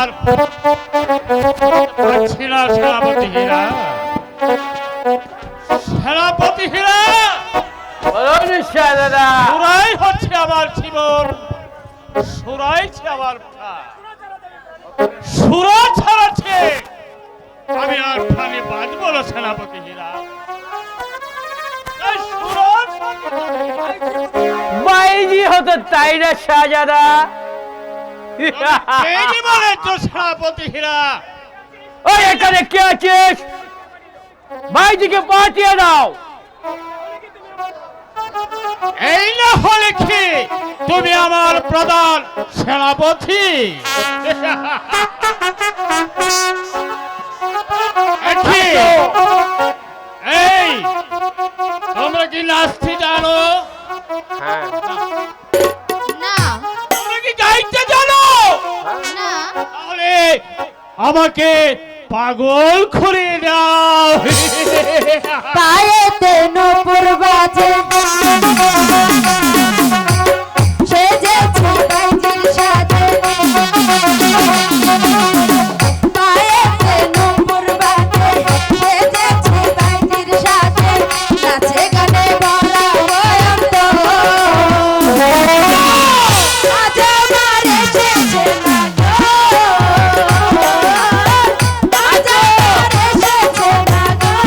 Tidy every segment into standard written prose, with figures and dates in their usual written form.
আর পাচ্ছি না সেনাপতি হীরা। সেনাপতি হীরা, সুরাই হচ্ছে আমার জীবন, সুরাই আমার প্রাণ। সুরা ছাড়াচ্ছে আমি আর প্রাণে বাঁচবো না সেনাপতি হীরা। বাইজি হতো তাই না শাহজাদা? সেনাপতি হীরা, ওই এখানে কে আছিস? বাইজিকে পাঠিয়ে দাও। এই না হলে কি তুমি আমার প্রধান সেনাপতি? এই তোমরা কি নাচতে জানো? না তোমরা কি গাইতে জানো? না তাহলে আমাকে পাগল করে দাও। পায়েতে নূপুর বাজে সেজেছে বাইজির সাজে। পায়েতে নূপুর বাজে সেজেছে বাইজির সাজে। নাচে গানে ভরা বয়ন্ত আজ আমার এসেছে না গো। আজ আমার এসেছে না গো।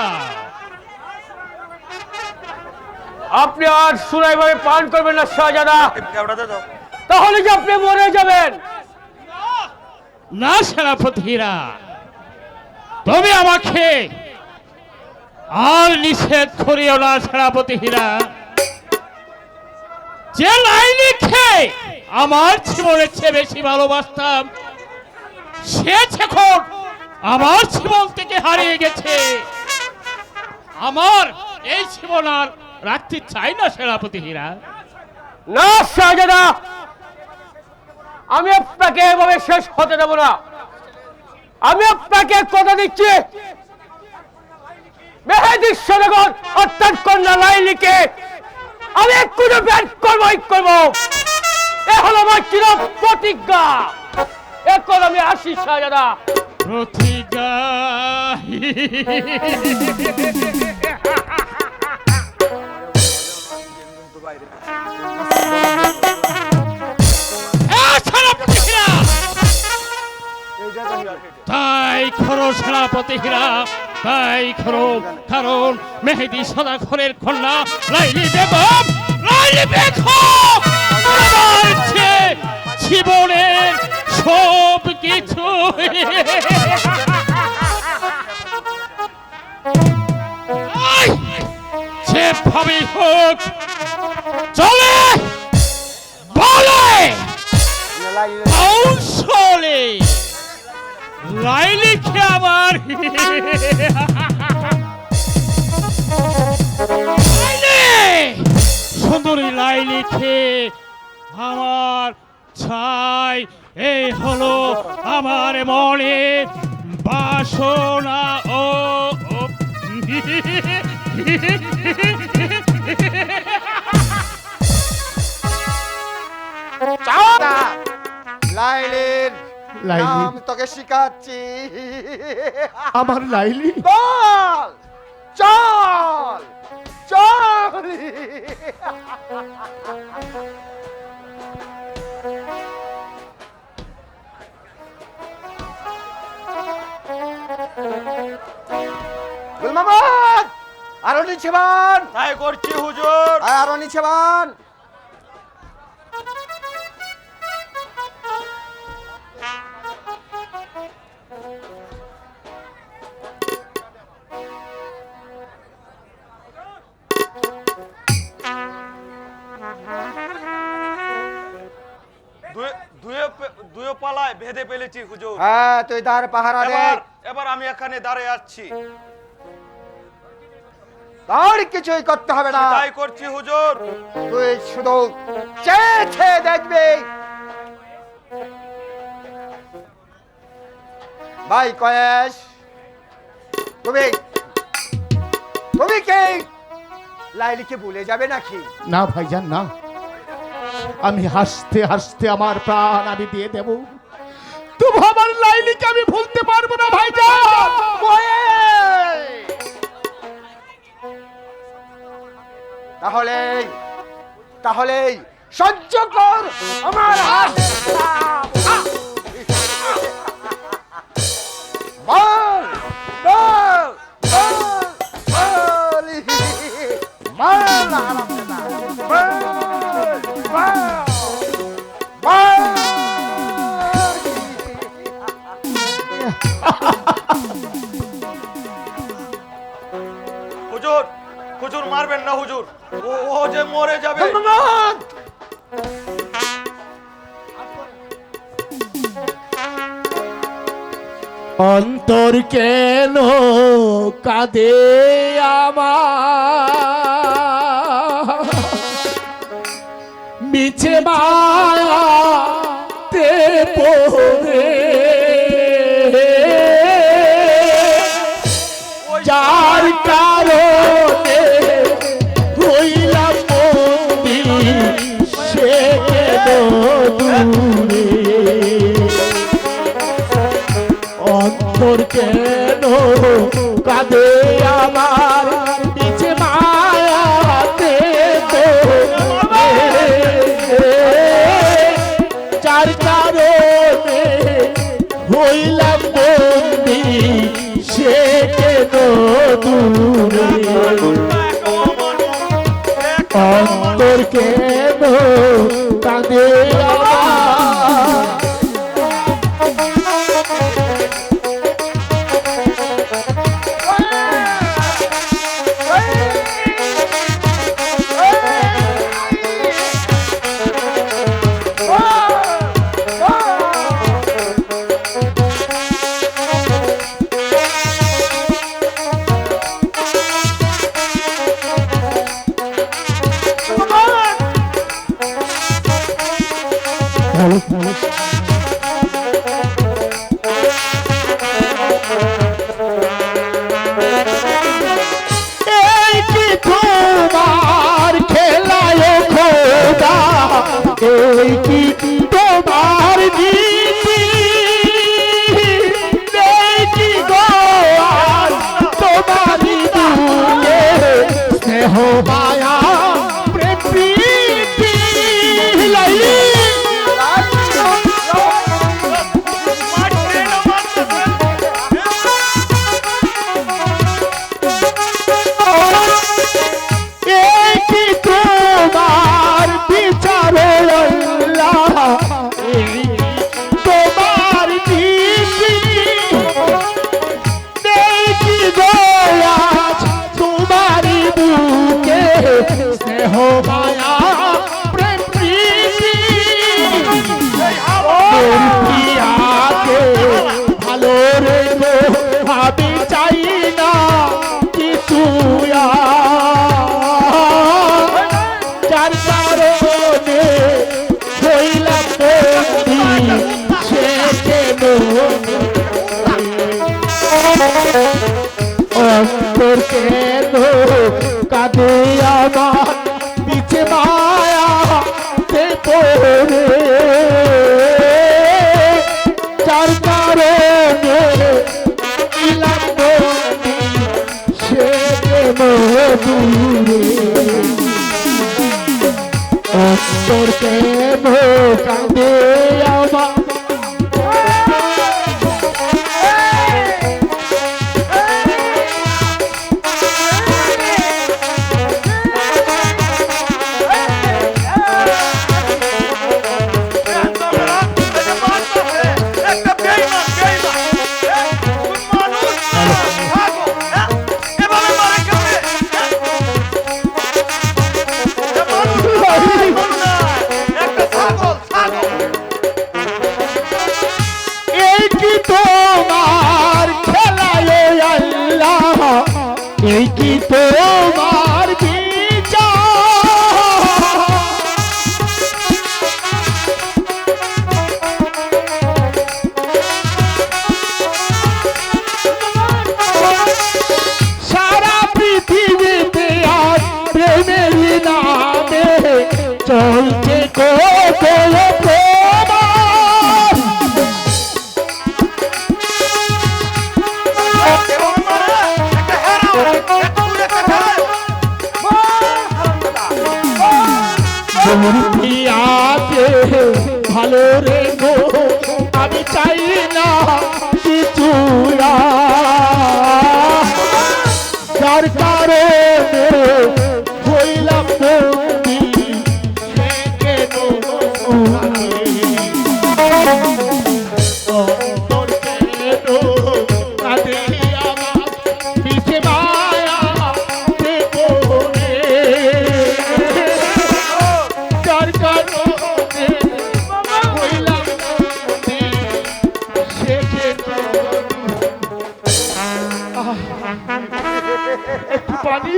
খাও। আপনি আর সুরাই ভাবে পান করবেন না শাহজাদা, তাহলে যে আপনি মরে যাবেন। না সেনাপতিরা, তুমি আমাকে আর নিষেধ করিও না সেনাপতিরা। যে লাইলিকে আমার জীবনের চেয়ে বেশি ভালোবাসতাম, সে এখন আমার জীবন থেকে হারিয়ে গেছে। আমার এই জীবন আর রাখতে চাই না সেনাপতিরা। না শাহজাদা, আমি আপনাকে এভাবে শেষ হতে দেব না। আমি আপনাকে কথা দিচ্ছি, মেহেদী সদাগর অর্থাৎ কন্যা লাইলিকে আমি এক্ষুনি ব্যাট করবো। এ হলো আমার চির প্রতিজ্ঞা। এখন আমি আসি শাহজাদা। প্রতিজ্ঞা। সেনাপতিরা, তাই খরো সেনাপতিরা, তাই খরো, কারণ মেহেদী সদাগরের কন্যা লাইলি বেগম, লাইলি বেগম আমার চেয়ে জীবনের সব কিছু। যেভাবে হোক চলে বলে কৌশলে লাইলিকে আমার সুন্দরী লাইলিকে আমার চাই। এই হলো আমার মনের বাসনা। ও লাইলির লাইলি, নাম তোকে শিখাচ্ছি। আমার লাইলি। চল চল চল। গুল মামাদ, আরো নিচে বান। তাই করছি হুজুর। আরো নিচে বান। দুয়ে পালায় ভেদে ফেলেছি হুজুর। হ্যাঁ, তুই তার পাহারা দে। এবার আমি এখানে দাঁড়িয়ে আছি। আর কিছুই করতে হবে না, তাই করছি হুজুর। তুই শুধু চেয়ে দেখবি। ভাই কয়েস, তুমি কি লাইলিকে ভুলে যাবে নাকি? না ভাইজান না, আমি হাসতে হাসতে আমার প্রাণ আমি দিয়ে দেব, তবু আমার লাইলিকে আমি ভুলতে পারবো না ভাইজান। তাহলে সহ্য কর আমার হাত। বল বল বল বল আরামদাদা, বল বল বল। হুজুর, হুজুর মারবেন না হুজুর, ও যে মরে যাবে। ধন্যবাদ। অন্তর কেন কাঁদে আমার, মিছে মায়াতে পড়ে, যার কারণে হইলাম বন্দী, সে কেন দূরে। অন্তর কেন কাঁদে আমার, নিচে মায়াতে পড়ে, যার কারণে হইলাম বন্দী, সে কেন দূরে অন্তর কেন কাঁদে আমার এই কি তোমার খেলায় খোদা এই কি তোমার নীতি এই কি গো আর তোমারই দুলে স্নেহ মায়া প্রেম প্রীতি লাইলি এই কি তোমার বিচার আল্লাহ এই তোমার নীতি এই কি গোয়াজ তোমারই বুকে স্নেহ মায়া প্রেম প্রীতি পিয়াকে ভালো রে গো আমি চাই না কিছু যার কারণে হইলাম বন্দী সে কেন অন্তর কেন কাঁদে আমার পিছে মায়া তে পড়ে যার কারণে হইলাম বন্দী সে কেন দূরে অন্তর কেন কাঁদে আমার একটা বেঈমান মানুষ থাকো এভাবে মারে কেমনে একটা ছাগল ছাগল এই কি তোমার খেলায় আল্লাহ এই কি তোমার বিচার সারা পৃথিবীতে আজ প্রেমের নামে চলছে কত প্রমাণ এভাবে মারে একটা হেরাও একটা তুলে একটা ফেলাও পিয়াকে ভালো রে গো আমি চাই না কিছু যার কারণে হইলাম বন্দী সে কেন অন্তর কেন কাঁদে আমার পিছে মায়া তে পড়ে যার কারণে হইলাম বন্দী সে কেন একটু পানি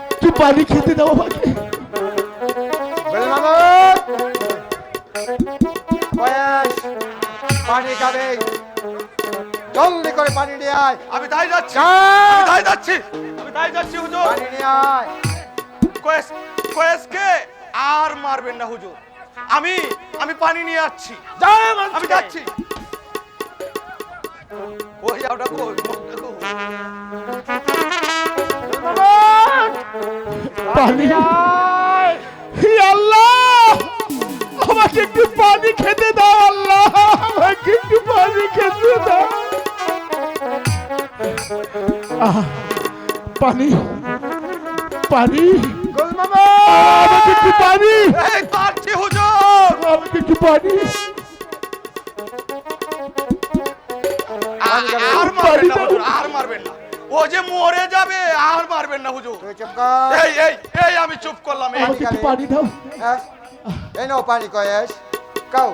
একটু পানি খেতে দাও আমাকে পানি খাবে জলদি করে পানি নিয়ে আয় আমি তাই যাচ্ছি যা। আমি তাই যাচ্ছি আমি তাই যাচ্ছি হুজুর পানি নিয়ে আয় কোয়েসকে আর মারবেন না হুজুর আমি আমি পানি নিয়ে আসছি যা আমি যাচ্ছি ওই যাওটা কই মুখটা কই পানি হে আল্লাহ, আমাকে একটু পানি খেতে দাও আল্লাহ, আমাকে একটু পানি খেতে দাও। পানি পানি আমাকে একটু পানি, এই পাচ্ছি হুজুর আমাকে একটু পানি। আর মারবেন না হুজুর, আর মারবেন না, ও যে মরে যাবে, আর মারবেন না হুজুর। তুই চুপ কর। এই এই এই আমি চুপ করলাম। এই আমাকে একটু পানি দাও। হ্যাঁ? এই নাও পানি কয়েস কাউ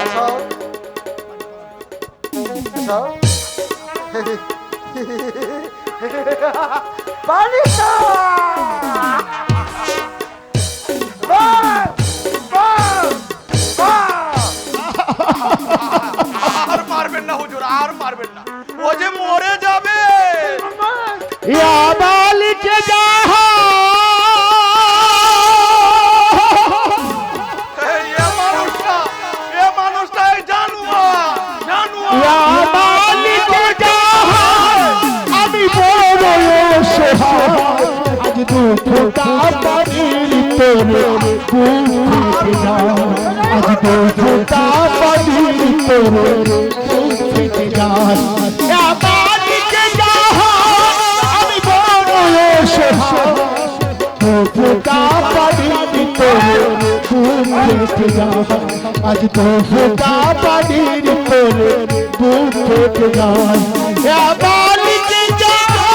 এসো এসো পানি খাও। বাস, বাস, বাস। আর মারবেন না হুজুর, আর মারবেন না, ও যে মরে যাবে। ইয়া মালিক জাহা, এই এ মানুষটা এই জানোয়ার, জানোয়ার। ইয়া মালিক জাহা, আমি বড় অসহায়, আজ দুঃখটা পানির তোরে বুকে দাও, আজ দুঃখটা পানির তোরে বুকে দাও। ইয়া মালিক জাহা, আমি বড় অসহায়, দুঃখটা পানির তোরে বুকে দাও, আজ দুঃখটা পানির তোরে বুকে দাও। ইয়া মালিক জাহা,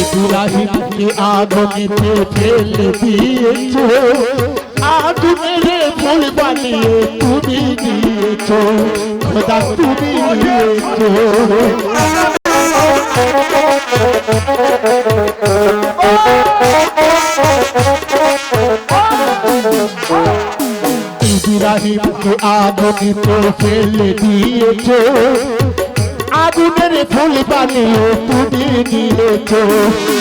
ইব্রাহিমকে আগুনেতে ফেলে দিয়েছো, আগুনের ফুল বানিয়ে তুমি দিয়েছো, খোদা তুমি দিয়েছো। ইব্রাহিমকে আগুনেতে ফেলে দিয়েছো, আগুনের ফুল বানিয়ে তুমি দিয়েছো,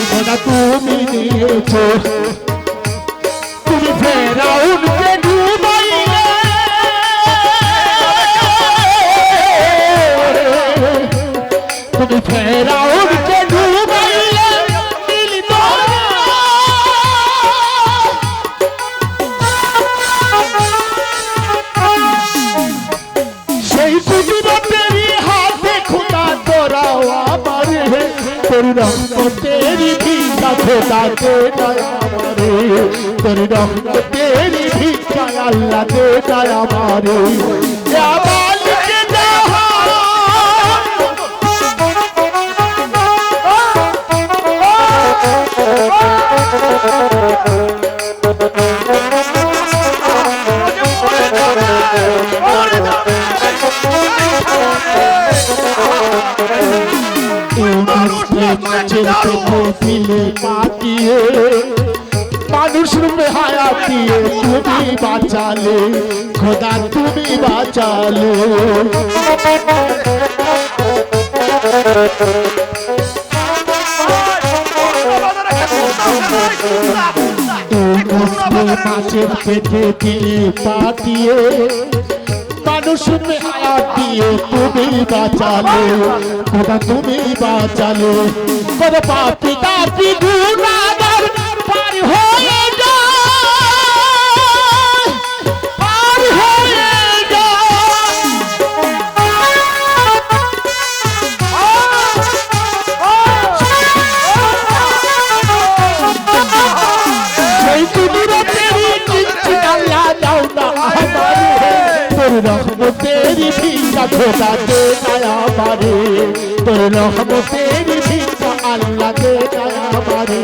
খোদা তুমি দিয়েছো। তুমি ফেরাউনকে ডুবাইলে, তুমি ফেরাউনকে ডুবাইলে, নীল দরিয়া সেই কুদরতেরই হাতে খোদা তোরাও আমারে, তোর রহমতেরই ভিক্ষা খোদা দে দয়া আমারে, তোর রহমতেরই ভিক্ষা আল্লাহ দে দয়া আমারে। ইয়া মালিক জাহান, মানুষ রূপে হায়া দিয়ে তুমি বাঁচালে, খোদা তুমি বাঁচালে। মাছের পেটে দিয়ে পাঠিয়ে মানুষ রূপে হায়া দিয়ে তুমি বাঁচালে, খোদা তুমি বাঁচালে। কোন পাপি তাপি গুনাহগার পার হয়ে যায়, পার হয়ে যায়। সেই কুদরতেরই কিঞ্চিৎ আল্লাহ দাও না আমারে, তোর রহমতেরই ভিক্ষা খোদা দে দয়া আমারে, তোর রহমতেরই ভিক্ষা আল্লাহ দে দয়া আমারে।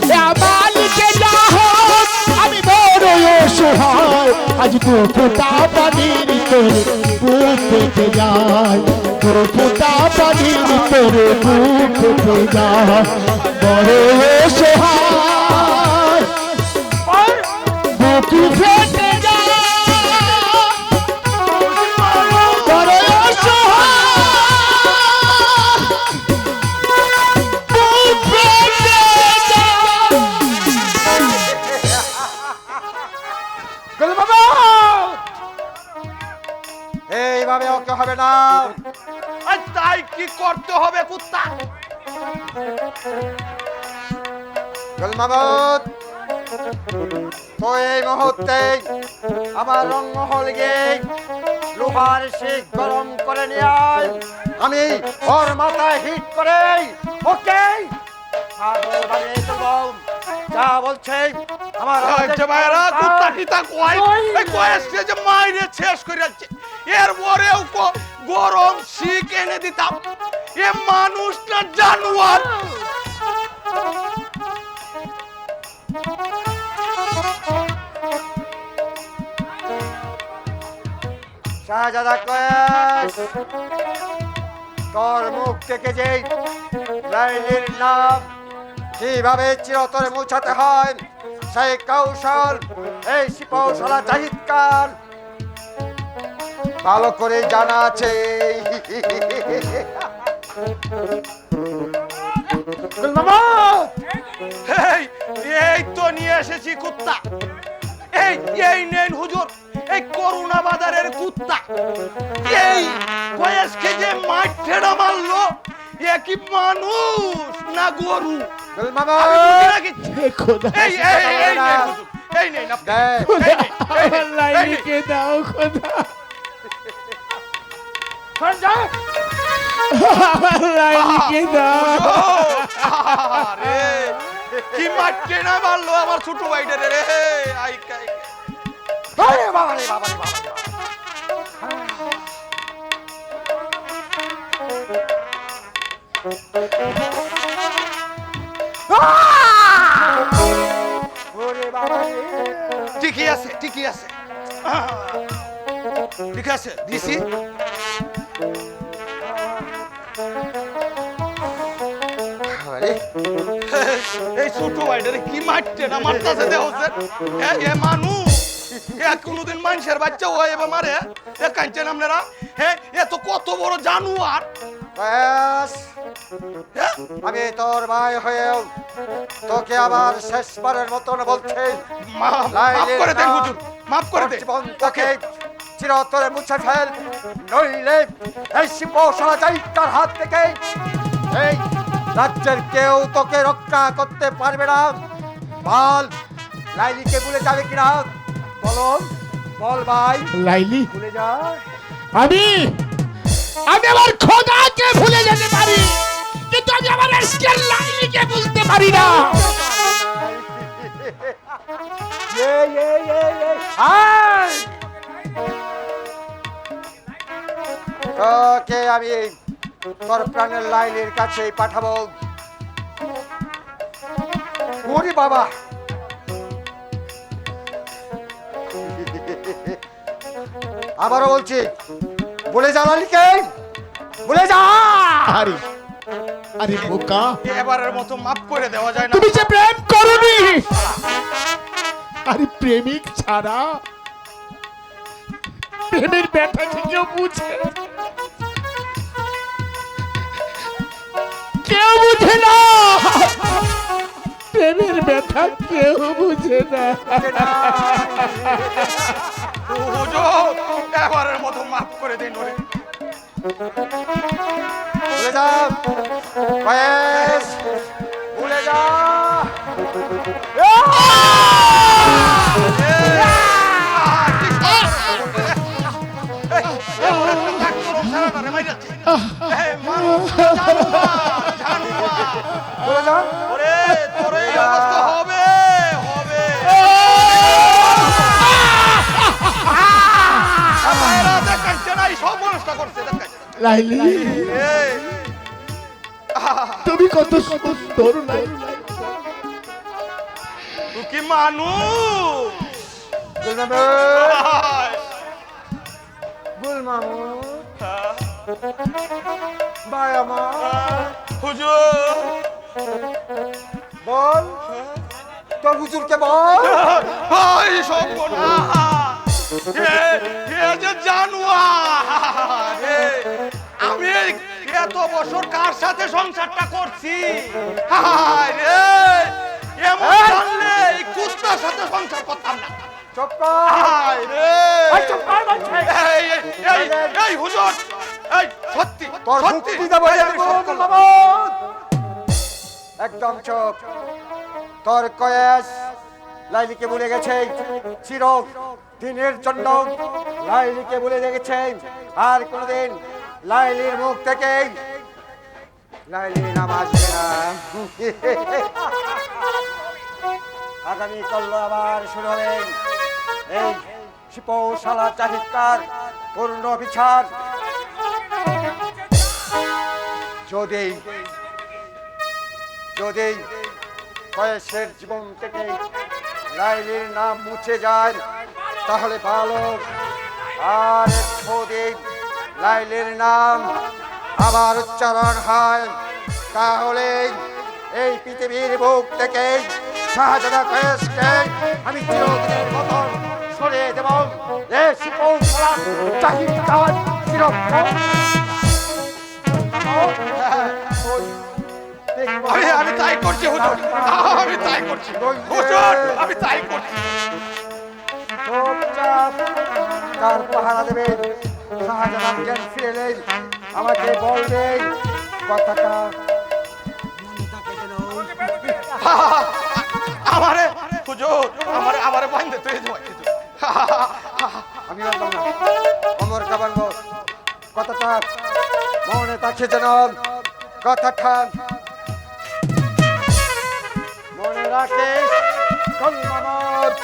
ইয়া মালিক জাহান, আমি বড় অসহায়, আজ দুঃখটা পানির তোরে বুকে যায়, দুঃখটা পানির তোরে বুকে যায়। বড় অসহায়, বুক ফেটে যায়, বড় অসহায়, দিতে হবে না। আর তাই কি করতে হবে কুত্তা? গুল মাহমুদ, তো এই মুহূর্তে আমার রংমহল গিয়ে লোহার শিক গরম করে নিয়ে আয়। আমি ওর মাথায় হিট করে ওকে আগুন বানিয়ে দেবো। যা বলছে আমার আচ্ছা ভাইরা, কুত্তা টিতা কয় এই কয়েসকে যে মাইরে শেষ করে যাচ্ছে, এর পরেও গরম শিক এনে দিতাম। এ মানুষটা জানোয়ার। শাহজাদা কয়েস, তোর মুখ থেকে যে লাইলির নাম কিভাবে চিরতরে মুছাতে হয় সেই কৌশল এই শিপৌশলা জাহিদ খান ভালো করে জানা আছে। গুল মাহমুদ, এই এই তো নিয়ে এসেছি কুত্তা। এই এই নেন হুজুর, এই করুণা বাজারের কুত্তা। এই কয়েসকে যে মাঠেটা মারলো, এ কি মানুষ না গরু? গুল আমি মাহমুদ, বুঝি না কিছু। হে খোদা, এই এই এই নেন হুজুর, এই নেন আপনি। দেখ, এই নেন, এই আমার নেন, এই লাইলিকে নেন। দাও খোদা, সঞ্জয়, আমার লাইলিকে দাও। আরে কি মাঠে না মারলো আমার ছোট ভাইটারে রে। আই কাই আরে বাবা রে বাবা রে বাবা রে বাবা। ওরে বাবা রে। ঠিকই আছে, ঠিকই আছে, ঠিক আছে দিছি। আরে এই ছোট ভাইটারে কি মারতে না মারতাছে দেহছে। এ মানুষ, এ কোনদিন মানুষের বাচ্চা হয় এবার মারে? এ কাঁদছেন আপনারা? হ্যাঁ, এ তো কত বড় জানোয়ার। ব্যাস, হ্যাঁ? আমি তোর ভাই হয়েও তোকে আবার শেষবারের মতন বলছি, মাফ করে দেন হুজুর, মাফ করে দেন। জীবন তোকে চিরতরে মুছে ফেল, নইলে এই শিপৌশলা জাহিদ খানের হাত থেকে এই রাজ্যের কেউ তোকে রক্ষা করতে পারবে না। বল, লাইলিকে ভুলে যাবে কিনা? বলো, বল ভাই, লাইলি, ভুলে যা। আমি আমার খোদাকে ভুলে যেতে পারি, কিন্তু আমি আমার আজকের লাইলিকে ভুলতে পারি না। আয়! তোকে আমি তোর প্রাণের লাইলির কাছে পাঠাবো। ওরে বাবা, আবারও বলছি, বলে যা লালিকে, বলে যা। আরে আরে বোকা, এবারের মতো মাফ করে দেওয়া যায় না? তুমি যে প্রেম করনি, আরে প্রেমিক ছাড়া প্রেমের ব্যথা কি কেউ বুঝে? কেউ বুঝে না, প্রেমের ব্যথা কেউ বুঝে না। হুজুর, এবারের মতো মাফ করে দিন ওরে। ভুলে যা কয়েস, ভুলে যা। ভুলে যা। ওরে তোর এই অবস্থা হবে হবে। ভাইরা দেখাচ্ছে না, এই সব মানুষটা করছে দেখাচ্ছে। লাইলি, এই, তুমি কত সুন্দর লাইলি। তুই কি মানুষ? গুল মাহমুদ, হায়। গুল মাহমুদ, ভাই আমার, হুজুর, বল, তোর হুজুরকে বল। হায় সর্বনাশ। এ যে জানোয়ার। আমি এত বছর কার সাথে সংসারটা করছি? হায় রে, এমন জানলে এই কুত্তার সাথে সংসার করতাম না। চুপ কর। হায় রে এই চুপ কর বলছি। এই হুজুর এই সত্যি তোর সত্যি মুক্তি দেবো এই আমি সত্য বললাম। একদম চুপ। তোর কয়েস লাইলিকে ভুলে গেছে চির দিনের জন্য, লাইলিকে ভুলে গেছে। আর কোনদিন লাইলির মুখ থেকে লাইলির নাম আসবে না। আগামী কাল আবার শুরু হবে এই শিপশালা চাহিদার পূর্ণ বিচার। যদি যদি কয়েসের জীবন থেকে লাইলির নাম মুছে যায় তাহলে ভালো, আর যদি লাইলির নাম আবার উচ্চারণ হয় তাহলে এই পৃথিবীর বুক থেকে শাহজাদা কয়েসকে আমি চিরদিনের মতন সরিয়ে দেব। এই শিপশালা চাহিদার আমি তাই করছি হুজুর, আমি তাই করছি হুজুর, আমি তাই করছি। চুপচাপ তার পাহারা দেবেন। শাহজাহান জ্ঞান ফিরে এলেন আমাকে বলবেন কথাটা। আমারে হুজুর, আমারে বান্ধে তুই দেওয়া কিছু। আমি বললাম না, অমর কাবাঙ্গ কথাটা মনে থাকে যেন, কথাটা মনে রাখিস কলমামত।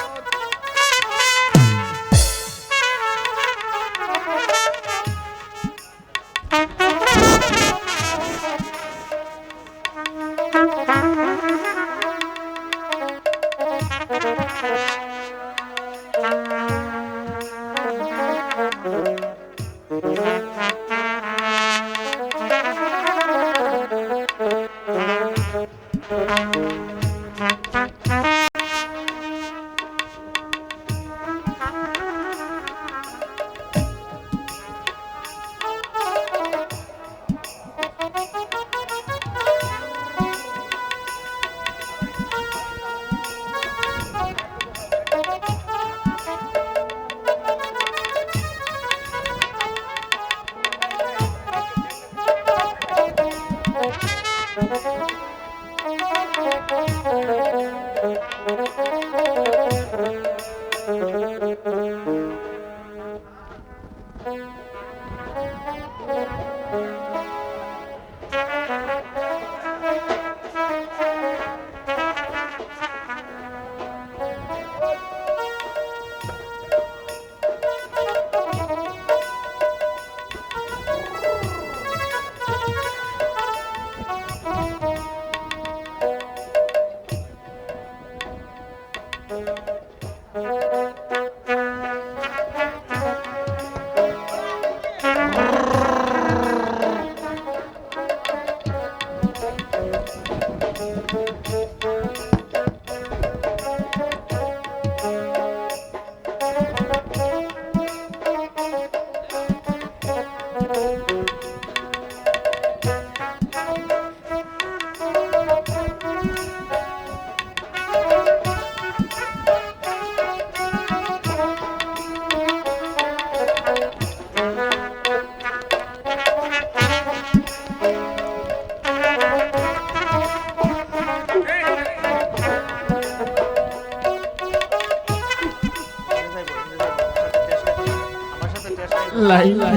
লাইলি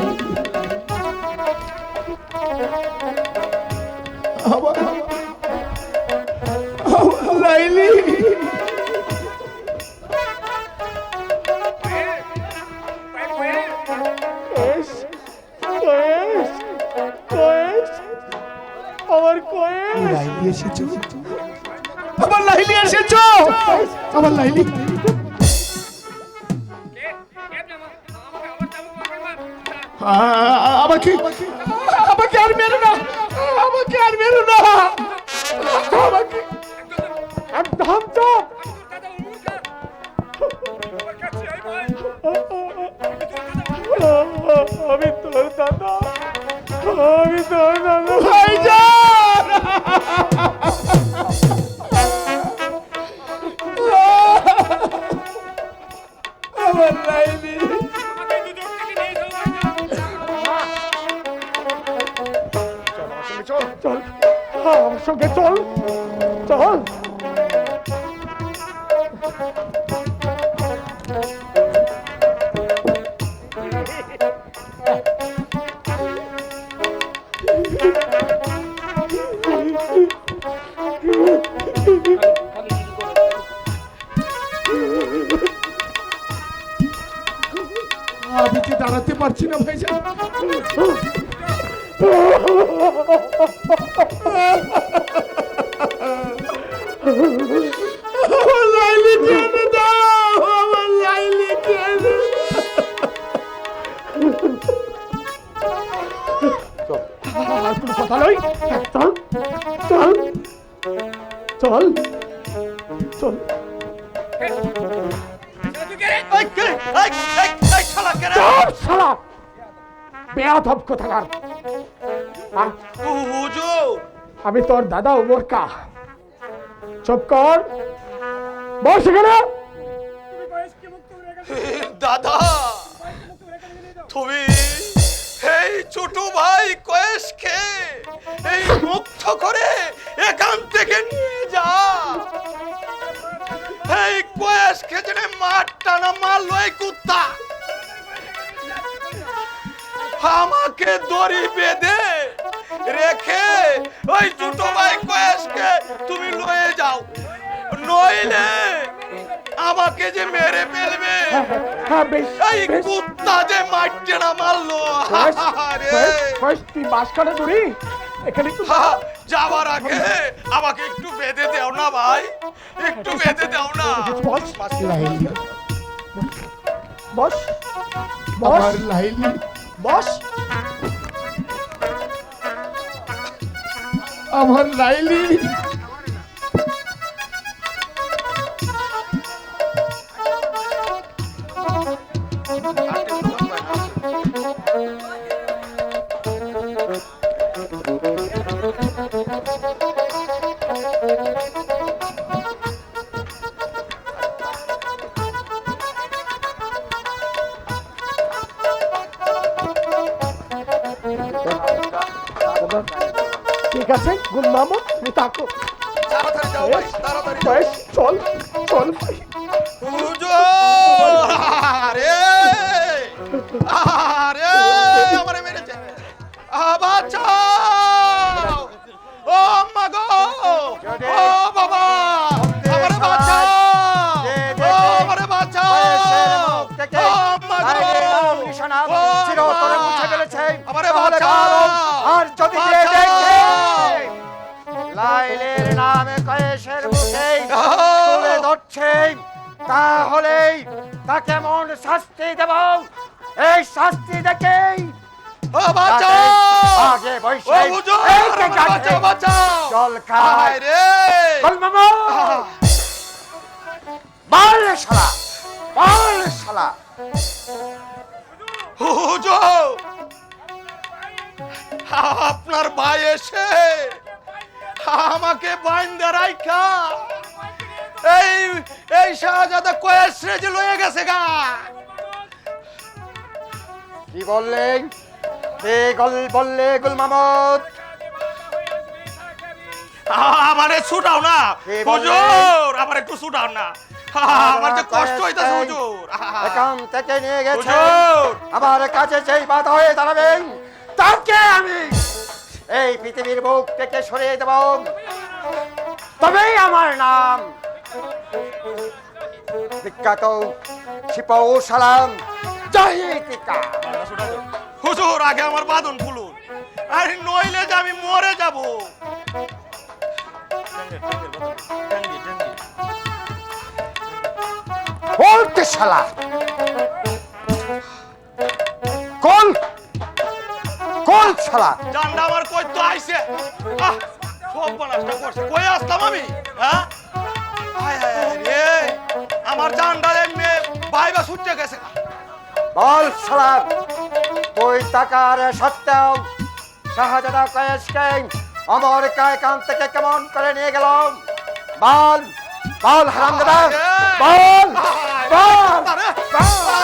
লাইলি আমার কয়েস লাইলি এসেছো, আমার লাইলি এসেছো, আমার লাইলি। আমাকে আমাকে আর মেরো না, আমাকে আর মেরো না, আমাকে একদম চুপ। আমি তোর দাদা, আমি তোর দাদা। ভাইজান আমার লাইলি চল চল আমার সঙ্গে চল চল আমি যে দাঁড়াতে পারছি না ভাইজান আমার লাইলি কেন দাও আমার লাইলি কেন আর কোনো কথা নয় চল চল চল চল এই কে এই শালা কে রে চল শালা বেয়াদব কোথাকার হুজুর আমি তোর দাদা উমর কা চুপ কর বস এখানে দাদা তুমি এই ছোট ভাই কয়েসকে এই মুক্ত করে এখান থেকে নিয়ে যা এই কয়েসকে যেন মারটা না মারলো এই কুত্তা আমাকে দড়ি বেঁধে রেখে ওই ছোট ভাই কয়েসকে তুমি লয়ে যাও নইলে আমাকে যে মেরে ফেলবে হ্যাঁ বেশ এই বেশ কুত্তা যে মারতে না মারলো আরে বেশ তুই মাঝখানে দূরি এখানে একটু যাওয়ার আগে আমাকে একটু বেঁধে দাও না ভাই একটু বেঁধে দাও না বস লাইলি বস আমার বস লাইলি বস আমার লাইলি ঠিক আছে গুলমামা তুমি থাকো তাড়াতাড়ি যাও ভাই তাড়াতাড়ি যাও বেশ চল চল হুজুর আরে আরে আমারে মেরেছে বাঁচাও ও আম্মা গো ও বাবা আমারে বাঁচাও ও আমারে বাঁচাও ও আম্মা গো ও চিরতরে মুছে ফেলেছে আমারে তাহলে বাঁচাও কারণ আর যদি গিয়ে বাঁচাও। দেখে লাইলের নামে কয়েসের মুখে তুলে ধরছে তাহলে তাকে কেমন শাস্তি দেব এই শাস্তি দেখেই ও বাঁচাও আগে বসে ও হুজুর আমারে বাঁচাও বাঁচাও জল খায় হায় রে বল মামা বল শালা বল শালা হুজুর আপনার ভাই এসে আমাকে বাইন্দা রাইখা এই এই শাহজাদা কয়েস রেজে লয়ে গেছে গা কি বললেন কে বললে গুল মামুদ আমারে ছুটাও না কে বললে? হুজুর আমার একটু ছুটাও না আমার যে কষ্ট হইতাছে হুজুর এখান থেকে নিয়ে গেছে হুজুর আমার কাছে সেই বাধা হয়ে দাঁড়াবেন তাকে আমি এই পৃথিবীর বুক থেকে সরিয়ে দেব তবেই আমার নাম বিখ্যাত শিপৌ সালাম জাহিদিকা হুজুর আগে আমার বাঁধন খুলুন আরে নইলে যে আমি মরে যাব বলতে শালা কোন কোন শালা জানটা আমার কই তো আইছে সব বানাসটা করছে কই আসলাম আমি হ্যাঁ হায় হায় হায় রে আমার জানটা এমনি বাইবা ছুটে গেছে বল শালা তুই টাকার সত্ত্বেও শাহজাদা কয়েসকে অমর কায়কান থেকে কেমন করে নিয়ে গেল বল বল হারামজাদা বল বল বল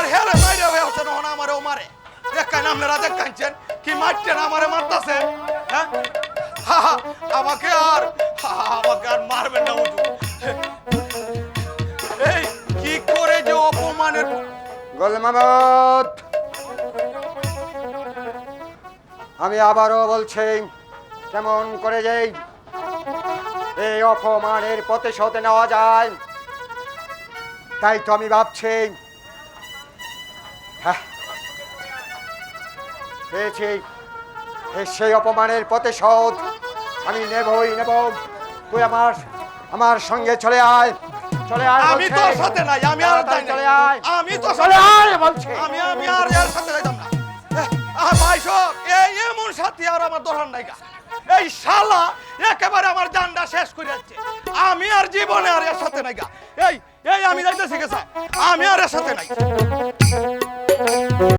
আপনারা যে কাঁদছেন কি মারছেন আমারে মারতাছে হ্যাঁ হা, হা, আমাকে আর মারবেন না হুজুর এই কি করে যে অপমানের গোল মাহমুদ, আমি আবারও বলছি কেমন করে যে এই অপমানের প্রতিশোধ নেওয়া যায় তাই তো আমি ভাবছি। হ্যাঁ, পেয়েছি সেই অপমানের প্রতিশোধ আমি নেবই নেব। তুই আমার সঙ্গে চলে আয়, চলে আয়। আমি তোর সাথে নাই, আমি আর যাই না। চলে আয়, আমি তোর চলে সাথে আয় বলছি। আমি আর এর সাথে যাইতাম না। ভাই সব এই এমন সাথী আর আমার দরকার নাই গা। এই শালা একেবারে আমার জানটা শেষ করে যাচ্ছে। আমি আর জীবনে আর এর সাথে নাই গা। এই আমি যাইতেছি গেছে, আমি আর এর সাথে নাই।